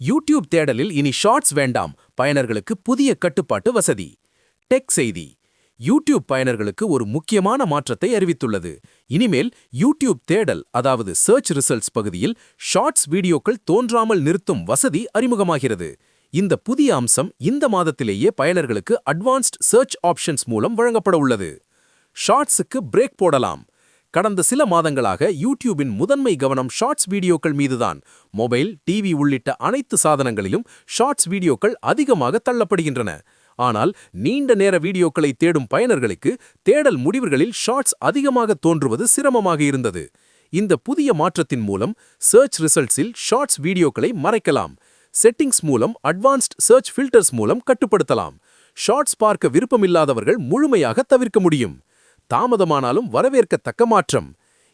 YouTube தேடலில் இனி shorts வேண்டாம், பயனர்களுக்கு புதிய கட்டுப்பாட்டு வசதி. டெக் செய்தி. யூடியூப் பயனர்களுக்கு ஒரு முக்கியமான மாற்றத்தை அறிவித்துள்ளது. இனிமேல் யூடியூப் தேடல், அதாவது சர்ச் ரிசல்ட்ஸ் பகுதியில் ஷார்ட்ஸ் வீடியோக்கள் தோன்றாமல் நிறுத்தும் வசதி அறிமுகமாகிறது. இந்த புதிய அம்சம் இந்த மாதத்திலேயே பயனர்களுக்கு அட்வான்ஸ்ட் சர்ச் ஆப்ஷன்ஸ் மூலம் வழங்கப்பட உள்ளது. ஷார்ட்ஸுக்கு பிரேக் போடலாம். கடந்த சில மாதங்களாக யூடியூபின் முதன்மை கவனம் ஷார்ட்ஸ் வீடியோக்கள் மீதுதான். மொபைல், டிவி உள்ளிட்ட அனைத்து சாதனங்களிலும் ஷார்ட்ஸ் வீடியோக்கள் அதிகமாக தள்ளப்படுகின்றன. ஆனால் நீண்ட நேர வீடியோக்களை தேடும் பயனர்களுக்கு தேடல் முடிவுகளில் ஷார்ட்ஸ் அதிகமாக தோன்றுவது சிரமமாக இருந்தது. இந்த புதிய மாற்றத்தின் மூலம் சர்ச் ரிசல்ட்ஸில் ஷார்ட்ஸ் வீடியோக்களை மறைக்கலாம். செட்டிங்ஸ் மூலம் அட்வான்ஸ்ட் சர்ச் ஃபில்டர்ஸ் மூலம் கட்டுப்படுத்தலாம். ஷார்ட்ஸ் பார்க்க விருப்பமில்லாதவர்கள் முழுமையாக தவிர்க்க முடியும். தாமதமானாலும் வரவேற்கத்தக்க மாற்றம்.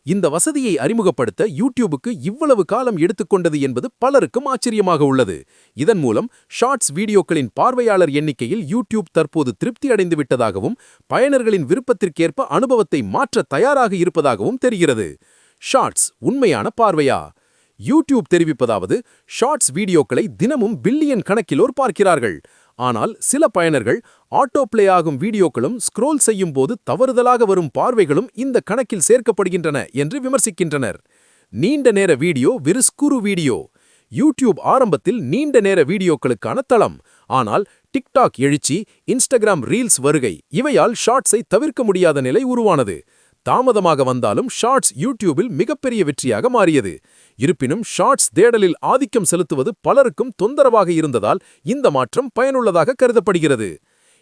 இந்த வசதியை அறிமுகப்படுத்த யூடியூபுக்கு இவ்வளவு காலம் எடுத்துக்கொண்டது என்பது பலருக்கும் ஆச்சரியமாக உள்ளது. இதன் மூலம் ஷார்ட்ஸ் வீடியோக்களின் பார்வையாளர் எண்ணிக்கையில் யூடியூப் தற்போது திருப்தி அடைந்து விட்டதாகவும் பயனர்களின் விருப்பத்திற்கேற்ப அனுபவத்தை மாற்ற தயாராக இருப்பதாகவும் தெரிகிறது. ஷார்ட்ஸ் உண்மையான பார்வையா? யூடியூப் தெரிவிப்பதாவது, ஷார்ட்ஸ் வீடியோக்களை தினமும் பில்லியன் கணக்கிலோர் பார்க்கிறார்கள். ஆனால் சில பயனர்கள் ஆட்டோ பிளே ஆகும் வீடியோக்களும் ஸ்க்ரோல் செய்யும் போது தவறுதலாக வரும் பார்வைகளும் இந்த கணக்கில் சேர்க்கப்படுகின்றன என்று விமர்சிக்கின்றனர். நீண்ட நேர வீடியோ விருஸ்குறு வீடியோ. யூடியூப் ஆரம்பத்தில் நீண்ட நேர வீடியோக்களுக்கான தளம். ஆனால் டிக்டாக் எழுச்சி, இன்ஸ்டாகிராம் ரீல்ஸ் வருகை இவையால் ஷார்ட்ஸை தவிர்க்க முடியாத நிலை உருவானது. தாமதமாக வந்தாலும் ஷார்ட்ஸ் யூடியூபில் மிகப்பெரிய வெற்றியாக மாறியது. இருப்பினும் ஷார்ட்ஸ் தேடலில் ஆதிக்கம் செலுத்துவது பலருக்கும் தொந்தரவாக இருந்ததால் இந்த மாற்றம் பயனுள்ளதாக கருதப்படுகிறது.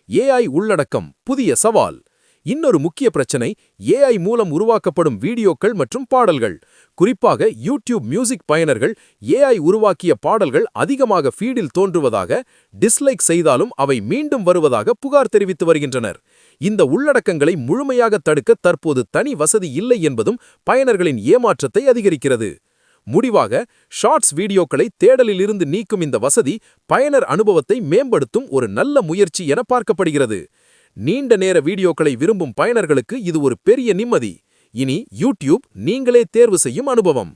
ஏஐ உள்ளடக்கம் புதிய சவால். இன்னொரு முக்கிய பிரச்சனை ஏஐ மூலம் உருவாக்கப்படும் வீடியோக்கள் மற்றும் பாடல்கள். குறிப்பாக யூடியூப் மியூசிக் பயனர்கள் ஏஐ உருவாக்கிய பாடல்கள் அதிகமாக ஃபீடில் தோன்றுவதாக, டிஸ்லைக் செய்தாலும் அவை மீண்டும் வருவதாக புகார் தெரிவித்து வருகின்றனர். இந்த உள்ளடக்கங்களை முழுமையாக தடுக்க தற்போது தனி வசதி இல்லை என்பதும் பயனர்களின் ஏமாற்றத்தை அதிகரிக்கிறது. முடிவாக, ஷார்ட்ஸ் வீடியோக்களை தேடலில் இருந்து நீக்கும் இந்த வசதி பயனர் அனுபவத்தை மேம்படுத்தும் ஒரு நல்ல முயற்சி என பார்க்கப்படுகிறது. நீண்ட நேர வீடியோக்களை விரும்பும் பயனர்களுக்கு இது ஒரு பெரிய நிம்மதி. இனி யூடியூப் நீங்களே தேர்வு செய்யும் அனுபவம்.